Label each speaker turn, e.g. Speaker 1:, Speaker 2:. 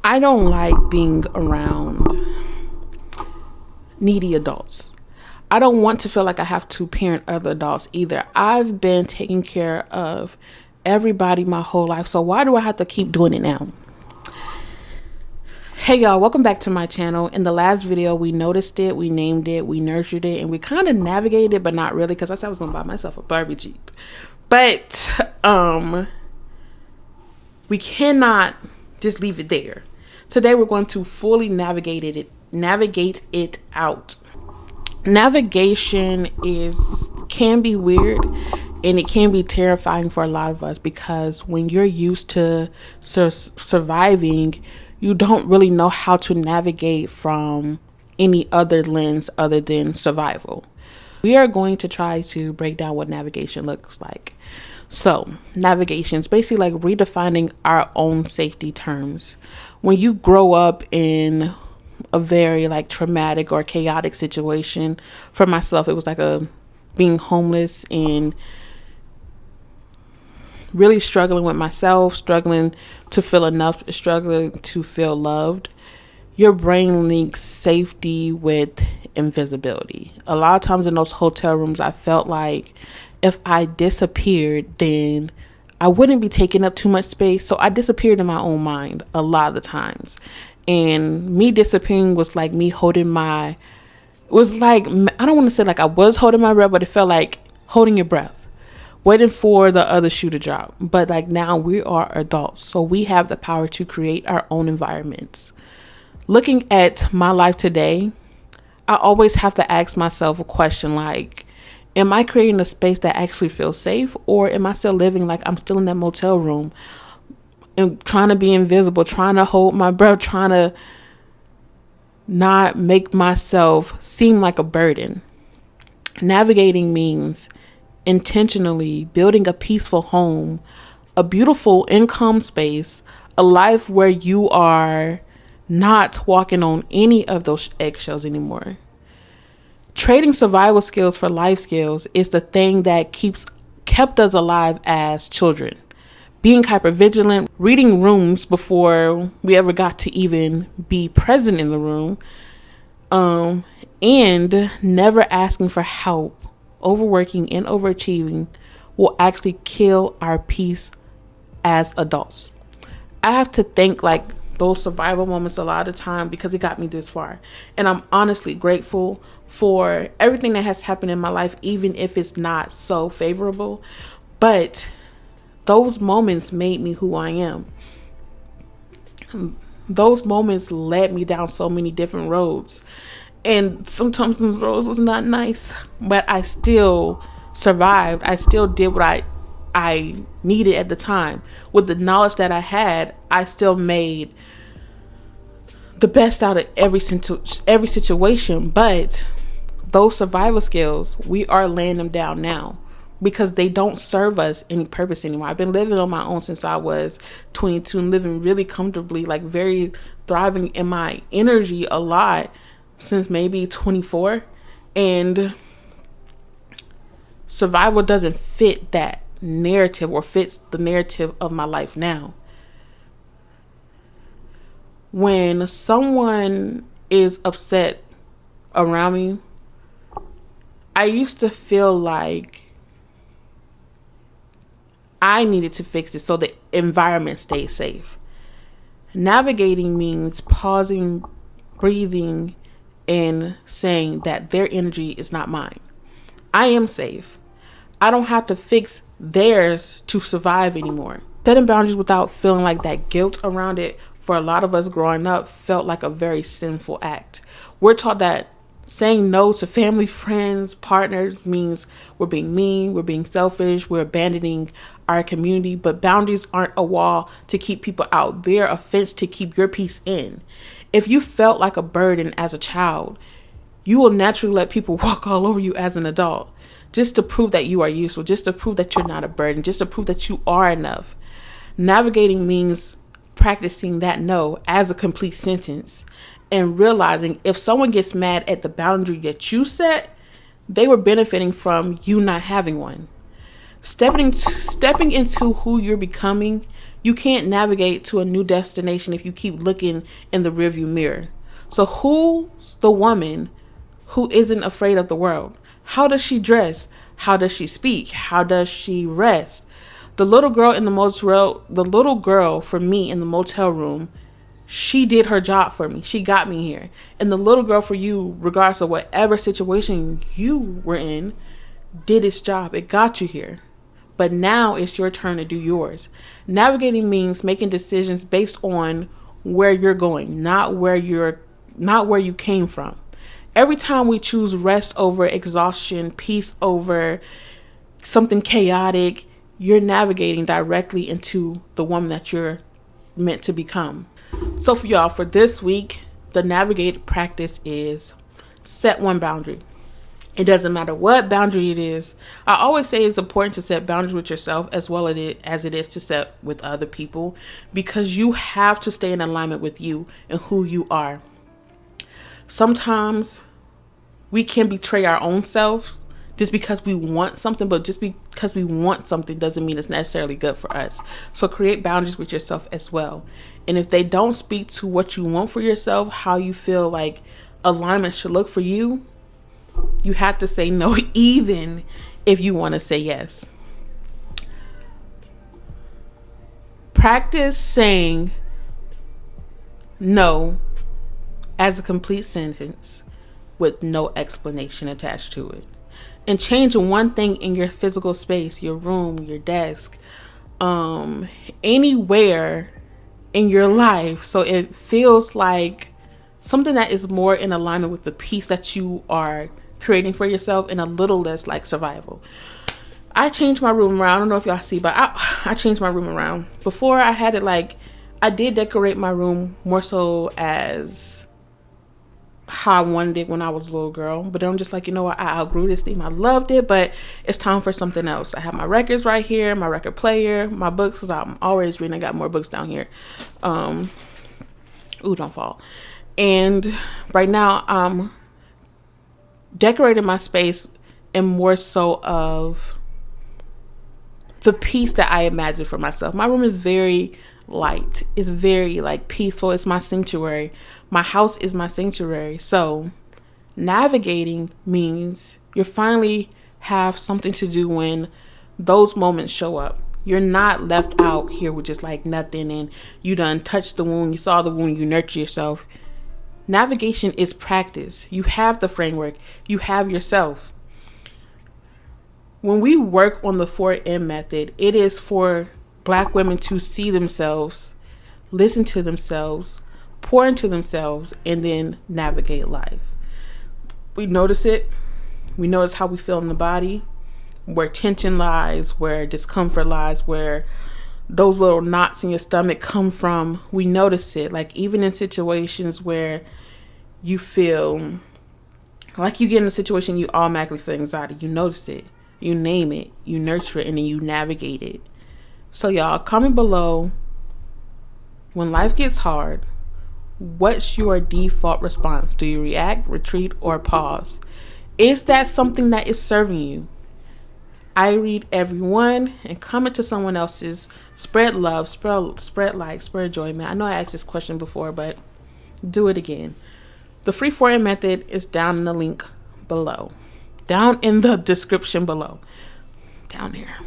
Speaker 1: I don't like being around needy adults. I don't want to feel like I have to parent other adults either. I've been taking care of everybody my whole life, so why do I have to keep doing it now? Hey y'all, welcome back to my channel. In the last video, we noticed it, we named it, we nurtured it, and we kind of navigated it, but not really, because I said I was going to buy myself a Barbie Jeep. But we cannot just leave it there. Today we're going to fully navigate it out. Navigation can be weird, and it can be terrifying for a lot of us, because when you're used to surviving, you don't really know how to navigate from any other lens other than survival. We are going to try to break down what navigation looks like. So navigation is basically like redefining our own safety terms. When you grow up in a very traumatic or chaotic situation, for myself, it was being homeless and really struggling with myself, struggling to feel enough, struggling to feel loved. Your brain links safety with invisibility. A lot of times in those hotel rooms, I felt like if I disappeared, then I wouldn't be taking up too much space. So I disappeared in my own mind a lot of the times. And me disappearing was like me holding I don't want to say I was holding my breath, but it felt like holding your breath, waiting for the other shoe to drop. But now we are adults, so we have the power to create our own environments. Looking at my life today, I always have to ask myself a question like, am I creating a space that actually feels safe, or am I still living like I'm still in that motel room and trying to be invisible, trying to hold my breath, trying to not make myself seem like a burden? Navigating means intentionally building a peaceful home, a beautiful income space, a life where you are not walking on any of those eggshells anymore. Trading survival skills for life skills is the thing that kept us alive as children. Being hypervigilant, reading rooms before we ever got to even be present in the room, and never asking for help, overworking and overachieving will actually kill our peace as adults. I have to thank those survival moments a lot of the time because it got me this far. And I'm honestly grateful for everything that has happened in my life, even if it's not so favorable. But those moments made me who I am. Those moments led me down so many different roads. And sometimes those roads was not nice, but I still survived. I still did what I needed at the time. With the knowledge that I had, I still made the best out of every situation. But those survival skills, we are laying them down now because they don't serve us any purpose anymore. I've been living on my own since I was 22 and living really comfortably, very thriving in my energy a lot since maybe 24. And survival doesn't fit that narrative or fits the narrative of my life now. When someone is upset around me, I used to feel like I needed to fix it so the environment stays safe. Navigating means pausing, breathing, and saying that their energy is not mine. I am safe. I don't have to fix theirs to survive anymore. Setting boundaries without feeling like that guilt around it, for a lot of us growing up, felt like a very sinful act. We're taught that saying no to family, friends, partners means we're being mean, we're being selfish, we're abandoning our community. But boundaries aren't a wall to keep people out. They're a fence to keep your peace in. If you felt like a burden as a child, you will naturally let people walk all over you as an adult, just to prove that you are useful, just to prove that you're not a burden, just to prove that you are enough. Navigating means practicing that no as a complete sentence and realizing if someone gets mad at the boundary that you set, they were benefiting from you not having one. Stepping into who you're becoming, You can't navigate to a new destination if you keep looking in the rearview mirror. So who's the woman who isn't afraid of the world? How does she dress? How does she speak? How does she rest? The little girl for me in the motel room, she did her job for me. She got me here. And the little girl for you, regardless of whatever situation you were in, did its job. It got you here. But now it's your turn to do yours. Navigating means making decisions based on where you're going, not where you came from. Every time we choose rest over exhaustion, peace over something chaotic, you're navigating directly into the woman that you're meant to become. So for y'all, for this week, the navigate practice is set one boundary. It doesn't matter what boundary it is. I always say it's important to set boundaries with yourself as well as it is to set with other people, because you have to stay in alignment with you and who you are. Sometimes we can betray our own selves just because we want something, but just because we want something doesn't mean it's necessarily good for us. So create boundaries with yourself as well. And if they don't speak to what you want for yourself, how you feel like alignment should look for you, you have to say no, even if you want to say yes. Practice saying no as a complete sentence with no explanation attached to it. And change one thing in your physical space, your room, your desk, anywhere in your life, so it feels like something that is more in alignment with the peace that you are creating for yourself and a little less like survival. I changed my room around. I don't know if y'all see, but I changed my room around. Before I had it I did decorate my room more so as how I wanted it when I was a little girl. But then I'm just like, you know what? I outgrew this theme. I loved it, but it's time for something else. I have my records right here, my record player, my books, because I'm always reading. I got more books down here. Don't fall. And right now I'm decorating my space and more so of the peace that I imagined for myself. My room is very light. It's very peaceful. It's my sanctuary. My house is my sanctuary. So navigating means you finally have something to do when those moments show up. You're not left out here with just nothing and you done touched the wound. You saw the wound. You nurture yourself. Navigation is practice. You have the framework. You have yourself. When we work on the 4M method, it is for Black women to see themselves, listen to themselves, pour into themselves, and then navigate life. We notice it. We notice how we feel in the body, where tension lies, where discomfort lies, where those little knots in your stomach come from. We notice it. Even in situations where you feel like you get in a situation, you automatically feel anxiety. You notice it. You name it. You nurture it, and then you navigate it. So y'all, comment below, when life gets hard, what's your default response? Do you react, retreat, or pause? Is that something that is serving you? I read everyone and comment to someone else's. Spread love, spread light, spread joy, man. I know I asked this question before, but do it again. The free 4M method is down in the link below. Down in the description below. Down there.